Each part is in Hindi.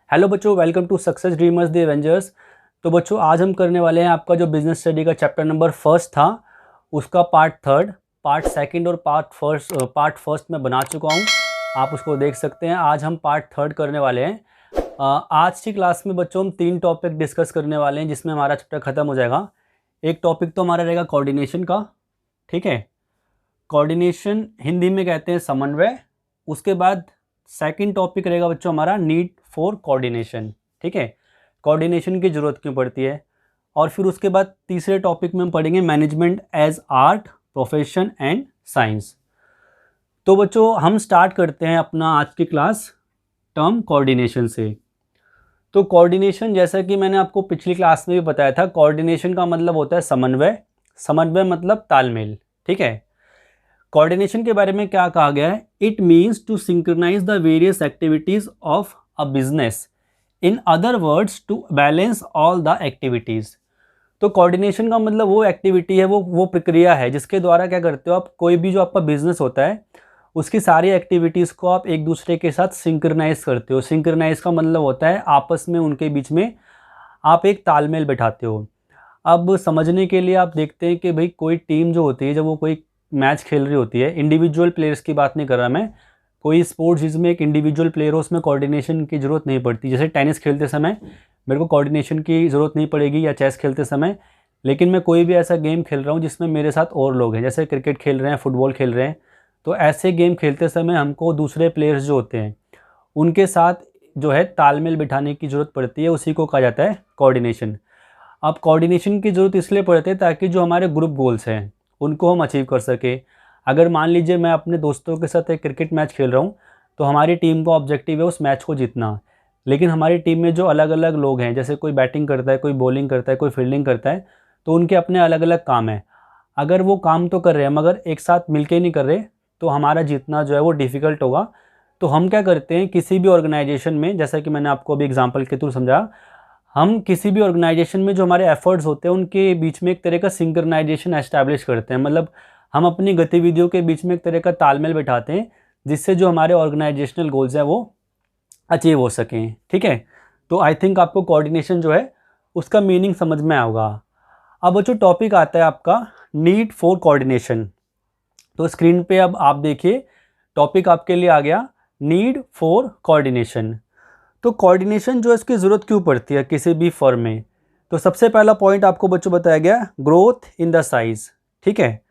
हेलो बच्चों, welcome to success dreamers the avengers. तो बच्चों आज हम करने वाले हैं आपका जो बिजनेस स्टडी का चैप्टर नंबर फर्स्ट था उसका पार्ट थर्ड। पार्ट सेकंड और पार्ट फर्स्ट में बना चुका हूँ, आप उसको देख सकते हैं। आज हम पार्ट थर्ड करने वाले हैं। आज की क्लास में बच्चों हम 3 टॉपिक डिस्कस करने वाले हैं जिसमें हमारा चैप्टर ख़त्म हो जाएगा। एक टॉपिक तो हमारा रहेगा कोऑर्डिनेशन का, ठीक है। कोऑर्डिनेशन हिंदी में कहते हैं समन्वय। उसके बाद सेकंड टॉपिक रहेगा बच्चों हमारा नीड फॉर कोऑर्डिनेशन, ठीक है, कोऑर्डिनेशन की ज़रूरत क्यों पड़ती है। और फिर उसके बाद तीसरे टॉपिक में हम पढ़ेंगे management as art, profession and science. तो बच्चों हम स्टार्ट करते हैं अपना आज की क्लास टर्म कोऑर्डिनेशन से। तो कोऑर्डिनेशन, जैसा कि मैंने आपको पिछली क्लास में भी बताया था, कोऑर्डिनेशन का मतलब होता है समन्वय। समन्वय मतलब तालमेल, ठीक है। कोऑर्डिनेशन के बारे में क्या कहा गया है? It means to synchronize the various activities of a business, in other words to balance all the activities. तो कोऑर्डिनेशन का मतलब वो एक्टिविटी है, वो प्रक्रिया है जिसके द्वारा क्या करते हो आप, कोई भी जो आपका बिजनेस होता है उसकी सारी एक्टिविटीज़ को आप एक दूसरे के साथ सिंक्रोनाइज करते हो। सिंक्रोनाइज का मतलब होता है आपस में उनके बीच में आप एक तालमेल बैठाते हो। अब समझने के लिए आप देखते हैं कि भाई कोई टीम जो होती है, जब वो कोई मैच खेल रही होती है, इंडिविजुअल प्लेयर्स की बात नहीं कर रहा मैं, कोई स्पोर्ट्स जिसमें एक इंडिविजुअल प्लेयर हो उसमें कोऑर्डिनेशन की ज़रूरत नहीं पड़ती। जैसे टेनिस खेलते समय मेरे को कोऑर्डिनेशन की ज़रूरत नहीं पड़ेगी, या चेस खेलते समय। लेकिन मैं कोई भी ऐसा गेम खेल रहा हूँ जिसमें मेरे साथ और लोग हैं, जैसे क्रिकेट खेल रहे हैं, फुटबॉल खेल रहे हैं, तो ऐसे गेम खेलते समय हमको दूसरे प्लेयर्स जो होते हैं उनके साथ जो है तालमेल बिठाने की ज़रूरत पड़ती है, उसी को कहा जाता है कोऑर्डिनेशन। अब कोऑर्डिनेशन की ज़रूरत इसलिए पड़ती है ताकि जो हमारे ग्रुप गोल्स हैं उनको हम अचीव कर सके। अगर मान लीजिए मैं अपने दोस्तों के साथ एक क्रिकेट मैच खेल रहा हूँ, तो हमारी टीम का ऑब्जेक्टिव है उस मैच को जीतना। लेकिन हमारी टीम में जो अलग अलग लोग हैं, जैसे कोई बैटिंग करता है, कोई बॉलिंग करता है, कोई फील्डिंग करता है, तो उनके अपने अलग अलग काम हैं। अगर वो काम तो कर रहे हैं मगर एक साथ मिलके नहीं कर रहे, तो हमारा जीतना जो है वो डिफ़िकल्ट होगा। तो हम क्या करते हैं, किसी भी ऑर्गेनाइजेशन में, जैसा कि मैंने आपको अभी एग्जाम्पल के थ्रू समझा, हम किसी भी ऑर्गेनाइजेशन में जो हमारे एफर्ट्स होते हैं उनके बीच में एक तरह का सिंक्रोनाइजेशन एस्टैब्लिश करते हैं। मतलब हम अपनी गतिविधियों के बीच में एक तरह का तालमेल बैठाते हैं जिससे जो हमारे ऑर्गेनाइजेशनल गोल्स हैं वो अचीव हो सकें, ठीक है। तो आई थिंक आपको कोऑर्डिनेशन जो है उसका मीनिंग समझ में आएगा। अब जो टॉपिक आता है आपका नीड फॉर कोऑर्डिनेशन, तो स्क्रीन पे अब आप देखिए टॉपिक आपके लिए आ गया, नीड फॉर कोऑर्डिनेशन। तो कोऑर्डिनेशन जो है इसकी ज़रूरत क्यों पड़ती है किसी भी फर्म में? तो सबसे पहला पॉइंट आपको बच्चों बताया गया, ग्रोथ इन द साइज, ठीक है।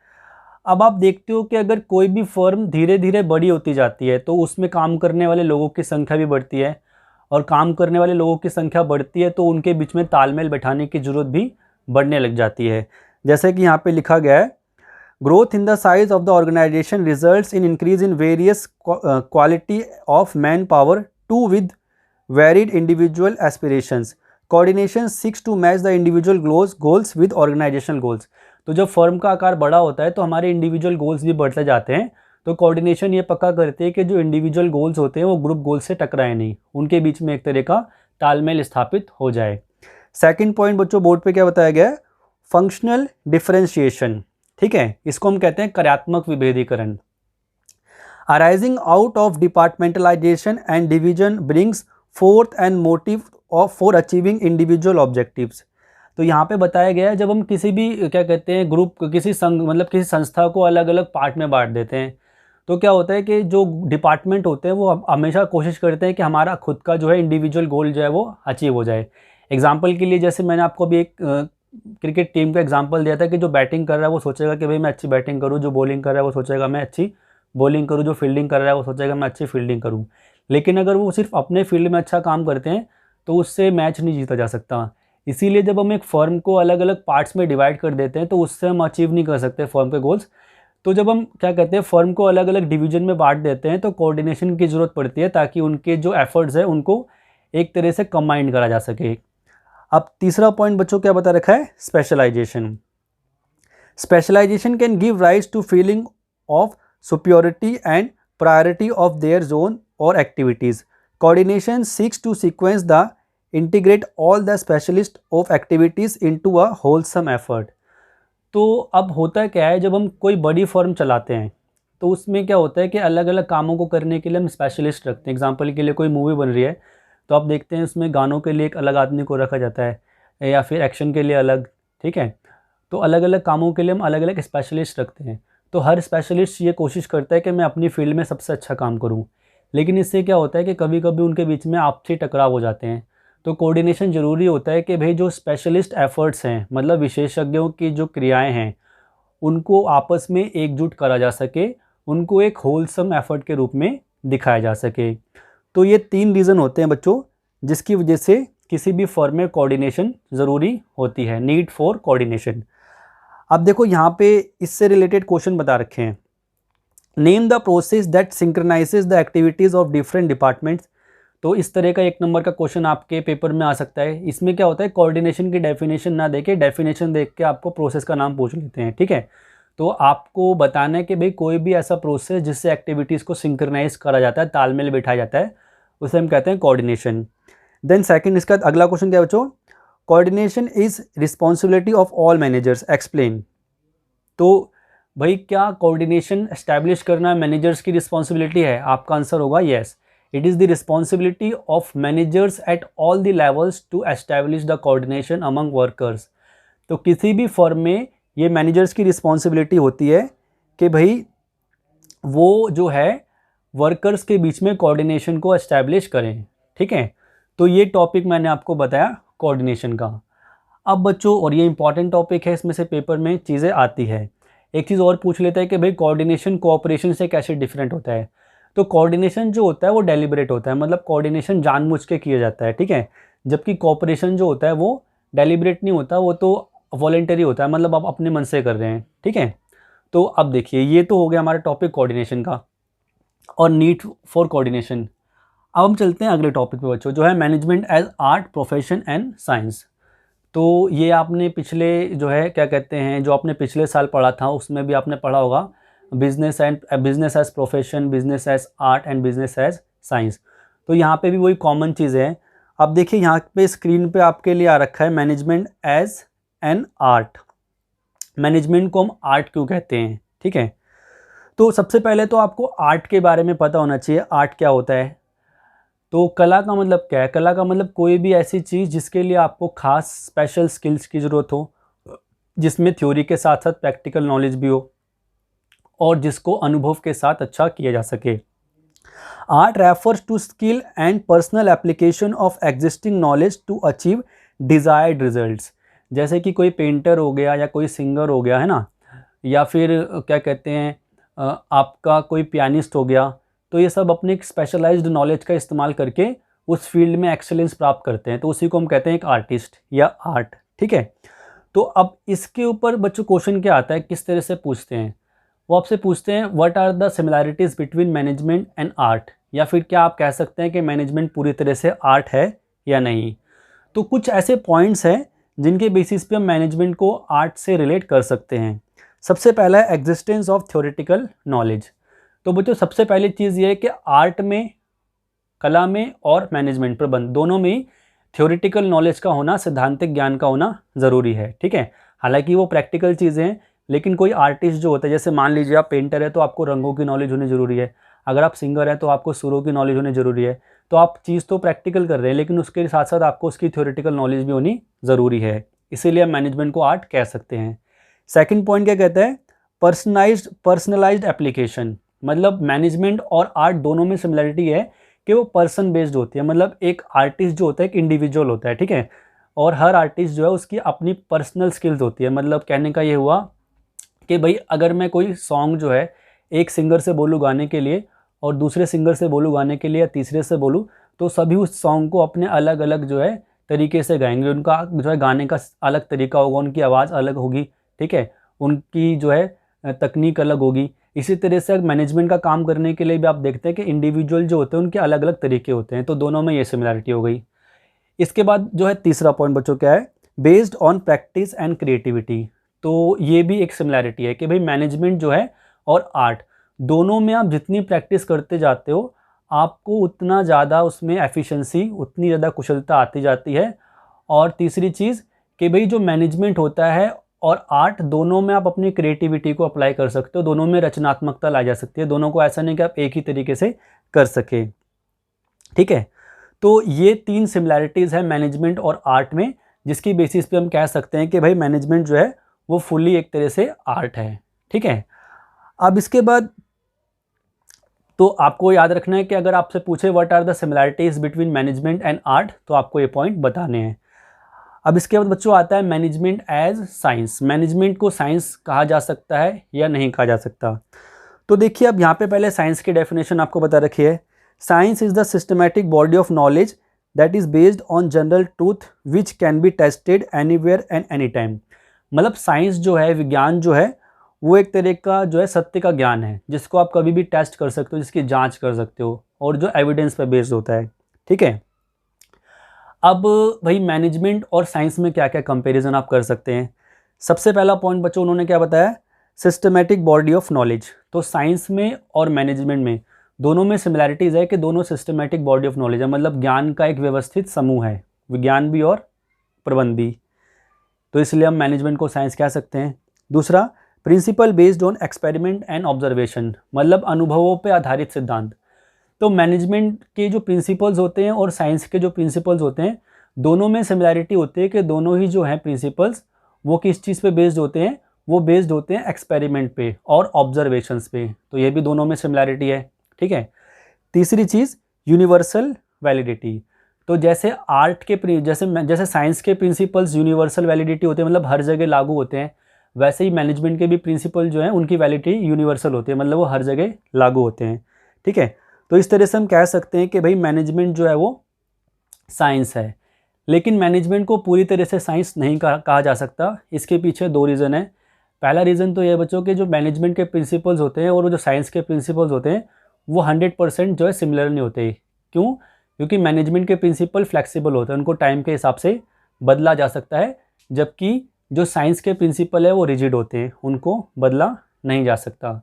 अब आप देखते हो कि अगर कोई भी फर्म धीरे धीरे बड़ी होती जाती है तो उसमें काम करने वाले लोगों की संख्या भी बढ़ती है, और काम करने वाले लोगों की संख्या बढ़ती है तो उनके बीच में तालमेल बैठाने की ज़रूरत भी बढ़ने लग जाती है। जैसे कि यहाँ पे लिखा गया है, growth in the size of the organization results in increase in various quality of man power to with varied individual aspirations. Coordination seeks to match the individual goals with organizational goals. तो जब फर्म का आकार बड़ा होता है तो हमारे इंडिविजुअल गोल्स भी बढ़ते जाते हैं। तो कोऑर्डिनेशन ये पक्का करती है कि जो इंडिविजुअल गोल्स होते हैं वो ग्रुप गोल्स से टकराए नहीं, उनके बीच में एक तरह का तालमेल स्थापित हो जाए। सेकंड पॉइंट बच्चों बोर्ड पे क्या बताया गया है, फंक्शनल डिफरेंशिएशन, ठीक है, इसको हम कहते हैं कार्यात्मक विभेदीकरण। Arising out of departmentalisation and division brings fourth and motive of for achieving individual objectives. तो यहाँ पे बताया गया है, जब हम किसी भी क्या कहते हैं ग्रुप, किसी संघ मतलब किसी संस्था को अलग अलग पार्ट में बांट देते हैं, तो क्या होता है कि जो डिपार्टमेंट होते हैं वो हमेशा कोशिश करते हैं कि हमारा खुद का जो है इंडिविजुअल गोल जो है वो अचीव हो जाए। एग्जाम्पल के लिए जैसे मैंने आपको अभी एक क्रिकेट टीम का एग्जाम्पल दिया था कि जो बैटिंग कर रहा है वो सोचेगा कि भाई मैं अच्छी बैटिंग करूँ, जो बॉलिंग कर रहा है वो सोचेगा मैं अच्छी बॉलिंग करूँ, जो फील्डिंग कर रहा है वो सोचेगा मैं अच्छी फील्डिंग करूँ। लेकिन अगर वो सिर्फ अपने फील्ड में अच्छा काम करते हैं तो उससे मैच नहीं जीता जा सकता। इसीलिए जब हम एक फर्म को अलग अलग पार्ट्स में डिवाइड कर देते हैं तो उससे हम अचीव नहीं कर सकते फर्म के गोल्स। तो जब हम क्या कहते हैं फर्म को अलग अलग डिवीजन में बांट देते हैं तो कोऑर्डिनेशन की ज़रूरत पड़ती है ताकि उनके जो एफर्ट्स है उनको एक तरह से कंबाइन करा जा सके। अब तीसरा पॉइंट बच्चों क्या बता रखा है, specialisation. Specialisation can give rise to feeling of superiority and priority of their zone or activities. Coordination seeks to sequence the integrate all the specialist of activities into a wholesome effort. तो अब होता क्या है, जब हम कोई बड़ी फर्म चलाते हैं तो उसमें क्या होता है कि अलग अलग कामों को करने के लिए हम स्पेशलिस्ट रखते हैं। एग्जांपल के लिए कोई मूवी बन रही है तो आप देखते हैं उसमें गानों के लिए एक अलग आदमी को रखा जाता है या फिर एक्शन के लिए अलग, ठीक है। तो अलग अलग कामों के लिए हम अलग अलग स्पेशलिस्ट रखते हैं। तो हर स्पेशलिस्ट ये कोशिश करता है कि मैं अपनी फील्ड में सबसे अच्छा काम करूं, लेकिन इससे क्या होता है कि कभी कभी उनके बीच में आपसी टकराव हो जाते हैं। तो कोऑर्डिनेशन ज़रूरी होता है कि भाई जो स्पेशलिस्ट एफर्ट्स हैं, मतलब विशेषज्ञों की जो क्रियाएं हैं, उनको आपस में एकजुट करा जा सके, उनको एक होलसम एफर्ट के रूप में दिखाया जा सके। तो ये 3 रीज़न होते हैं बच्चों जिसकी वजह से किसी भी फर्म में कोऑर्डिनेशन ज़रूरी होती है, नीड फॉर कोऑर्डिनेशन। अब देखो यहाँ पे इससे रिलेटेड क्वेश्चन बता रखे हैं। Name the process that synchronises the activities of different departments. तो इस तरह का 1 नंबर का क्वेश्चन आपके पेपर में आ सकता है। इसमें क्या होता है, कोऑर्डिनेशन की डेफिनेशन ना देके डेफिनेशन देख के आपको प्रोसेस का नाम पूछ लेते हैं, ठीक है। तो आपको बताना है कि भाई कोई भी ऐसा प्रोसेस जिससे एक्टिविटीज़ को सिंक्रोनाइज करा जाता है, तालमेल बिठाया जाता है, उसे हम कहते हैं कोऑर्डिनेशन। देन सेकंड, इसका अगला क्वेश्चन क्या है बच्चों, coordination is responsibility of all managers, explain. तो भाई क्या कोऑर्डिनेशन एस्टैब्लिश करना मैनेजर्स की रिस्पॉन्सिबिलिटी है? आपका आंसर होगा yes, it is the responsibility of managers at all the levels to establish the coordination among workers. तो किसी भी फर्म में ये मैनेजर्स की रिस्पॉन्सिबिलिटी होती है कि भाई वो जो है वर्कर्स के बीच में कोऑर्डिनेशन को एस्टैब्लिश करें, ठीक है। तो ये टॉपिक मैंने आपको बताया कोऑर्डिनेशन का। अब बच्चों, और ये इंपॉर्टेंट टॉपिक है, इसमें से पेपर में चीज़ें आती है। एक चीज़ और पूछ लेता है कि भाई कोऑर्डिनेशन कोऑपरेशन से कैसे डिफरेंट होता है। तो कोऑर्डिनेशन जो होता है वो डेलिब्रेट होता है, मतलब कोऑर्डिनेशन जानबूझ के किया जाता है, ठीक है। जबकि कोऑपरेशन जो होता है वो डेलिब्रेट नहीं होता, वो तो वॉलेंटरी होता है, मतलब आप अपने मन से कर रहे हैं, ठीक है। तो अब देखिए, ये तो हो गया हमारा टॉपिक कोऑर्डिनेशन का और नीड फॉर कोऑर्डिनेशन। अब हम चलते हैं अगले टॉपिक पे बच्चों, जो है management as art, profession and science. तो ये आपने पिछले जो है क्या कहते हैं, जो आपने पिछले साल पढ़ा था उसमें भी आपने पढ़ा होगा, business as profession, business as art and business as science. तो यहाँ पे भी वही कॉमन चीज़ें हैं। अब देखिए यहाँ पे स्क्रीन पे आपके लिए आ रखा है management as an art. Management को हम आर्ट क्यों कहते हैं, ठीक है। तो सबसे पहले तो आपको आर्ट के बारे में पता होना चाहिए, आर्ट क्या होता है। तो कला का मतलब क्या है? कला का मतलब कोई भी ऐसी चीज़ जिसके लिए आपको खास स्पेशल स्किल्स की ज़रूरत हो, जिसमें थ्योरी के साथ साथ प्रैक्टिकल नॉलेज भी हो और जिसको अनुभव के साथ अच्छा किया जा सके। Art refers to skill and personal application of existing knowledge to achieve desired results. जैसे कि कोई पेंटर हो गया या कोई सिंगर हो गया, है ना, या फिर क्या कहते हैं आपका कोई पियानिस्ट हो गया। तो ये सब अपने एक स्पेशलाइज्ड नॉलेज का इस्तेमाल करके उस फील्ड में एक्सेलेंस प्राप्त करते हैं, तो उसी को हम कहते हैं एक आर्टिस्ट या आर्ट, ठीक है। तो अब इसके ऊपर बच्चों क्वेश्चन क्या आता है, किस तरह से पूछते हैं, वो आपसे पूछते हैं what are the similarities between management and art, या फिर क्या आप कह सकते हैं कि मैनेजमेंट पूरी तरह से आर्ट है या नहीं। तो कुछ ऐसे पॉइंट्स हैं जिनके बेसिस पे हम मैनेजमेंट को आर्ट से रिलेट कर सकते हैं। सबसे पहला है एग्जिस्टेंस ऑफ थ्योरेटिकल नॉलेज। तो बच्चों सबसे पहली चीज़ ये है कि आर्ट में, कला में और मैनेजमेंट प्रबंध दोनों में ही थ्योरेटिकल नॉलेज का होना, सैद्धांतिक ज्ञान का होना ज़रूरी है, ठीक है। हालांकि वो प्रैक्टिकल चीज़ें हैं, लेकिन कोई आर्टिस्ट जो होता है, जैसे मान लीजिए आप पेंटर है तो आपको रंगों की नॉलेज होनी ज़रूरी है, अगर आप सिंगर हैं तो आपको सुरों की नॉलेज होनी ज़रूरी है। तो आप चीज़ तो प्रैक्टिकल कर रहे हैं, लेकिन उसके साथ साथ आपको उसकी थ्योरेटिकल नॉलेज भी होनी ज़रूरी है, इसीलिए हम मैनेजमेंट को आर्ट कह सकते हैं। सेकेंड पॉइंट क्या कहता है, पर्सनलाइज्ड एप्लीकेशन। मतलब मैनेजमेंट और आर्ट दोनों में सिमिलरिटी है कि वो पर्सन बेस्ड होती है, मतलब एक आर्टिस्ट जो होता है एक इंडिविजुअल होता है, ठीक है। और हर आर्टिस्ट जो है उसकी अपनी पर्सनल स्किल्स होती है। मतलब कहने का ये हुआ कि भाई अगर मैं कोई सॉन्ग जो है एक सिंगर से बोलूँ गाने के लिए और दूसरे सिंगर से बोलूँ गाने के लिए या तीसरे से बोलूँ, तो सभी उस सॉन्ग को अपने अलग अलग जो है तरीके से गाएंगे। उनका जो है गाने का अलग तरीका होगा, उनकी आवाज़ अलग होगी, ठीक है, उनकी जो है तकनीक अलग होगी। इसी तरह से मैनेजमेंट का काम करने के लिए भी आप देखते हैं कि इंडिविजुअल जो होते हैं उनके अलग अलग तरीके होते हैं, तो दोनों में ये सिमिलरिटी हो गई। इसके बाद जो है तीसरा पॉइंट बच्चों क्या है, based on practice and creativity. तो ये भी एक सिमिलरिटी है कि भाई मैनेजमेंट जो है और आर्ट दोनों में आप जितनी प्रैक्टिस करते जाते हो आपको उतना ज़्यादा उसमें एफिशिएंसी, उतनी ज़्यादा कुशलता आती जाती है। और तीसरी चीज़ कि भाई जो मैनेजमेंट होता है और आर्ट दोनों में आप अपनी क्रिएटिविटी को अप्लाई कर सकते हो, दोनों में रचनात्मकता लाई जा सकती है, दोनों को ऐसा नहीं कि आप एक ही तरीके से कर सके, ठीक है। तो ये 3 सिमिलैरिटीज़ हैं मैनेजमेंट और आर्ट में, जिसकी बेसिस पे हम कह सकते हैं कि भाई मैनेजमेंट जो है वो फुली एक तरह से आर्ट है। ठीक है, अब इसके बाद तो आपको याद रखना है कि अगर आपसे पूछे what are the similarities between management and art, तो आपको ये पॉइंट बताने हैं। अब इसके बाद बच्चों आता है मैनेजमेंट एज साइंस। मैनेजमेंट को साइंस कहा जा सकता है या नहीं कहा जा सकता। तो देखिए, अब यहाँ पे पहले साइंस की डेफिनेशन आपको बता रखी है। Science is the systematic body of knowledge that is based on general truth which can be tested anywhere and any time. मतलब साइंस जो है, विज्ञान जो है, वो एक तरह का जो है सत्य का ज्ञान है, जिसको आप कभी भी टेस्ट कर सकते हो, जिसकी जांच कर सकते हो, और जो एविडेंस पे बेस्ड होता है। ठीक है, अब भाई मैनेजमेंट और साइंस में क्या क्या कंपैरिजन आप कर सकते हैं। सबसे पहला पॉइंट बच्चों उन्होंने क्या बताया, सिस्टमैटिक बॉडी ऑफ नॉलेज। तो साइंस में और मैनेजमेंट में दोनों में सिमिलैरिटीज़ है कि दोनों सिस्टमैटिक बॉडी ऑफ नॉलेज है, मतलब ज्ञान का एक व्यवस्थित समूह है, विज्ञान भी और प्रबंध भी। तो इसलिए हम मैनेजमेंट को साइंस कह सकते हैं। दूसरा, principle based on experiment and observation, मतलब अनुभवों पे आधारित सिद्धांत। तो मैनेजमेंट के जो प्रिंसिपल्स होते हैं और साइंस के जो प्रिंसिपल्स होते हैं, दोनों में सिमिलैरिटी होती है कि दोनों ही जो हैं प्रिंसिपल्स, वो किस चीज़ पे बेस्ड होते हैं, वो बेस्ड होते हैं एक्सपेरिमेंट पे और ऑब्जर्वेशंस पे। तो ये भी दोनों में सिमिलैरिटी है। ठीक है, तीसरी चीज़ यूनिवर्सल वैलिडिटी। तो जैसे आर्ट के जैसे साइंस के प्रिंसिपल्स यूनिवर्सल वैलिडिटी होते हैं, मतलब हर जगह लागू होते हैं, वैसे ही मैनेजमेंट के भी प्रिंसिपल जो हैं उनकी वैलिडिटी यूनिवर्सल होती है, मतलब वो हर जगह लागू होते हैं। ठीक है, तो इस तरह से हम कह सकते हैं कि भाई मैनेजमेंट जो है वो साइंस है, लेकिन मैनेजमेंट को पूरी तरह से साइंस नहीं कहा जा सकता। इसके पीछे 2 रीज़न है। पहला रीज़न तो यह बच्चों के जो मैनेजमेंट के प्रिंसिपल्स होते हैं और वो जो साइंस के प्रिंसिपल्स होते हैं, वो 100% जो है सिमिलर नहीं होते। क्यों? क्योंकि मैनेजमेंट के प्रिंसिपल फ्लेक्सिबल होते हैं, उनको टाइम के हिसाब से बदला जा सकता है, जबकि जो साइंस के प्रिंसिपल है वो रिजिड होते हैं, उनको बदला नहीं जा सकता।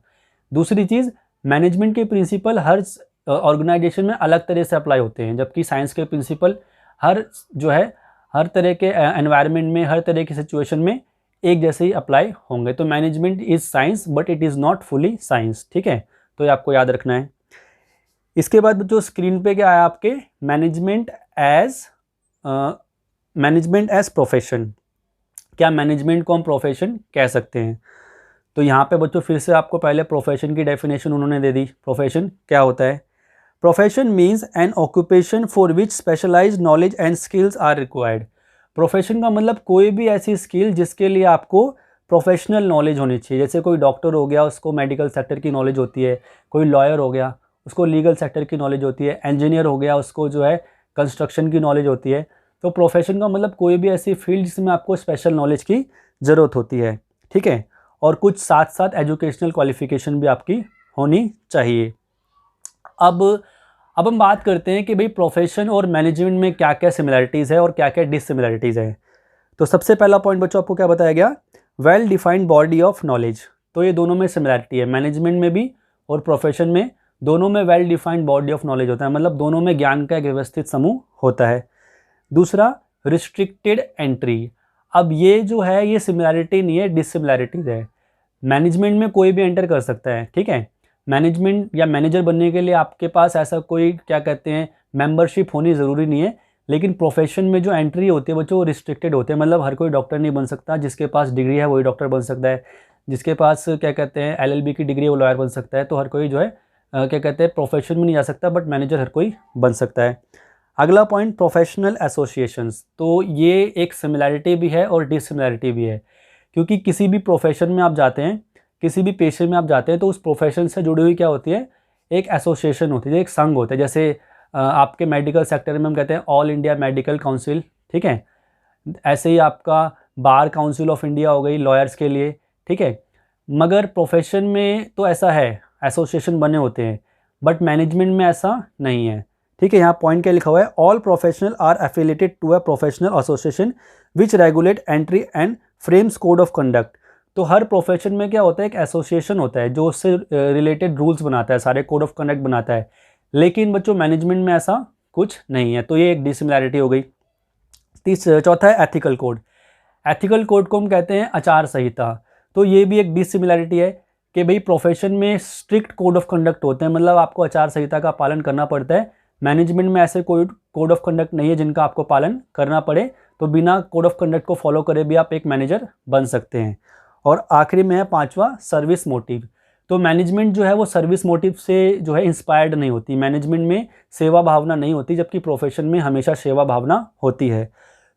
दूसरी चीज़, मैनेजमेंट के प्रिंसिपल हर ऑर्गेनाइजेशन में अलग तरह से अप्लाई होते हैं, जबकि साइंस के प्रिंसिपल हर तरह के एनवायरनमेंट में, हर तरह की सिचुएशन में एक जैसे ही अप्लाई होंगे। तो management is science but it is not fully science. ठीक है, तो ये आपको याद रखना है। इसके बाद जो स्क्रीन पे क्या आया आपके, मैनेजमेंट एज प्रोफेशन। क्या मैनेजमेंट को हम प्रोफेशन कह सकते हैं? तो यहाँ पे बच्चों फिर से आपको पहले प्रोफेशन की डेफिनेशन उन्होंने दे दी। प्रोफेशन क्या होता है? Profession means an occupation for which specialized knowledge and skills are required. Profession का मतलब कोई भी ऐसी स्किल जिसके लिए आपको प्रोफेशनल नॉलेज होनी चाहिए। जैसे कोई डॉक्टर हो गया, उसको मेडिकल सेक्टर की नॉलेज होती है। कोई लॉयर हो गया, उसको लीगल सेक्टर की नॉलेज होती है। इंजीनियर हो गया, उसको जो है कंस्ट्रक्शन की नॉलेज होती है। तो प्रोफेशन का मतलब कोई भी ऐसी फील्ड जिसमें आपको स्पेशल नॉलेज की ज़रूरत होती है। ठीक है, और कुछ साथ साथ एजुकेशनल क्वालिफिकेशन भी आपकी होनी चाहिए। अब हम बात करते हैं कि भाई प्रोफेशन और मैनेजमेंट में क्या क्या सिमिलैरिटीज़ है और क्या क्या डिससिमिलैरिटीज़ है। तो सबसे पहला पॉइंट बच्चों आपको क्या बताया गया, well defined body of knowledge. तो ये दोनों में सिमिलैरिटी है, मैनेजमेंट में भी और प्रोफेशन में, दोनों में well defined body of knowledge होता है, मतलब दोनों में ज्ञान का एक व्यवस्थित समूह होता है। दूसरा, रिस्ट्रिक्टेड एंट्री। अब ये जो है ये सिमिलैरिटी नहीं है, डिससिमिलैरिटीज़ है। मैनेजमेंट में कोई भी एंटर कर सकता है। ठीक है, मैनेजमेंट या मैनेजर बनने के लिए आपके पास ऐसा कोई क्या कहते हैं मेंबरशिप होनी ज़रूरी नहीं है, लेकिन प्रोफेशन में जो एंट्री होती है बच्चों वो रिस्ट्रिक्टेड होते हैं। मतलब हर कोई डॉक्टर नहीं बन सकता, जिसके पास डिग्री है वही डॉक्टर बन सकता है, जिसके पास क्या कहते हैं LLB की डिग्री है वो लॉयर बन सकता है। तो हर कोई जो है क्या कहते हैं प्रोफेशन में नहीं जा सकता, बट मैनेजर हर कोई बन सकता है। अगला पॉइंट, प्रोफेशनल एसोसिएशंस। तो ये एक सिमिलैरिटी भी है और डिससिमिलैरिटी भी है, क्योंकि किसी भी प्रोफेशन में आप जाते हैं, किसी भी पेशे में आप जाते हैं, तो उस प्रोफेशन से जुड़ी हुई क्या होती है, एक एसोसिएशन होती है, एक संघ होता है। जैसे आपके मेडिकल सेक्टर में हम कहते हैं ऑल इंडिया मेडिकल काउंसिल। ठीक है, ऐसे ही आपका बार काउंसिल ऑफ इंडिया हो गई लॉयर्स के लिए। ठीक है, मगर प्रोफेशन में तो ऐसा है, एसोसिएशन बने होते हैं, बट मैनेजमेंट में ऐसा नहीं है। ठीक है, यहाँ पॉइंट क्या लिखा हुआ है, all professional are affiliated to a professional association which regulate entry and frames code of conduct. तो हर प्रोफेशन में क्या होता है, एक एसोसिएशन होता है जो उससे रिलेटेड रूल्स बनाता है, सारे कोड ऑफ कंडक्ट बनाता है। लेकिन बच्चों मैनेजमेंट में ऐसा कुछ नहीं है, तो ये एक डिसिमिलैरिटी हो गई। चौथा है एथिकल कोड। एथिकल कोड को हम कहते हैं आचार संहिता। तो ये भी एक डिसिमिलैरिटी है कि भाई प्रोफेशन में स्ट्रिक्ट कोड ऑफ कंडक्ट होते हैं, मतलब आपको आचार संहिता का पालन करना पड़ता है, मैनेजमेंट में ऐसे कोई कोड ऑफ कंडक्ट नहीं है जिनका आपको पालन करना पड़े, तो बिना कोड ऑफ कंडक्ट को फॉलो करे भी आप एक मैनेजर बन सकते हैं। और आखिरी में है पांचवा, सर्विस मोटिव। तो मैनेजमेंट जो है वो सर्विस मोटिव से जो है इंस्पायर्ड नहीं होती, मैनेजमेंट में सेवा भावना नहीं होती, जबकि प्रोफेशन में हमेशा सेवा भावना होती है।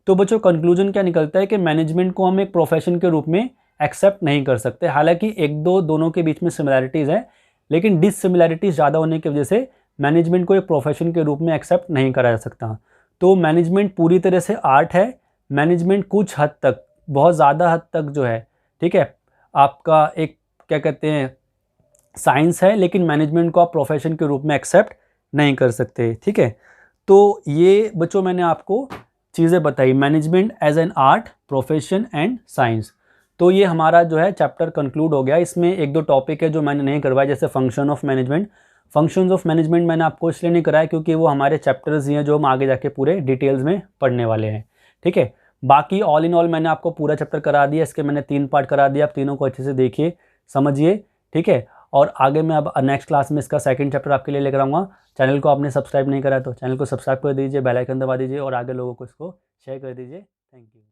तो बच्चों कंक्लूजन क्या निकलता है कि मैनेजमेंट को हम एक प्रोफेशन के रूप में एक्सेप्ट नहीं कर सकते। हालांकि एक दो दोनों के बीच में सिमिलैरिटीज़ है, लेकिन डिससिमिलैरिटीज़ ज़्यादा होने की वजह से मैनेजमेंट को एक प्रोफेशन के रूप में एक्सेप्ट नहीं करा जा सकता। तो मैनेजमेंट पूरी तरह से आर्ट है। मैनेजमेंट कुछ हद तक, बहुत ज़्यादा हद तक जो है, ठीक है, आपका एक क्या कहते हैं साइंस है, लेकिन मैनेजमेंट को आप प्रोफेशन के रूप में एक्सेप्ट नहीं कर सकते। ठीक है, तो ये बच्चों मैंने आपको चीज़ें बताई, management as an art, profession and science. तो ये हमारा जो है चैप्टर कंक्लूड हो गया। इसमें एक दो टॉपिक है जो मैंने नहीं करवाया, जैसे function of management. Functions of management मैंने आपको इसलिए नहीं कराया क्योंकि वो हमारे चैप्टर्स ही हैं जो हम आगे जाके पूरे डिटेल्स में पढ़ने वाले हैं। ठीक है, बाकी ऑल इन ऑल मैंने आपको पूरा चैप्टर करा दिया। इसके मैंने 3 पार्ट करा दिया, आप तीनों को अच्छे से देखिए, समझिए। ठीक है, और आगे मैं अब नेक्स्ट क्लास में इसका सेकंड चैप्टर आपके लिए लेकर आऊँगा। चैनल को आपने सब्सक्राइब नहीं करा तो चैनल को सब्सक्राइब कर दीजिए, बेल आइकन दबा दीजिए और आगे लोगों को इसको शेयर कर दीजिए। Thank you.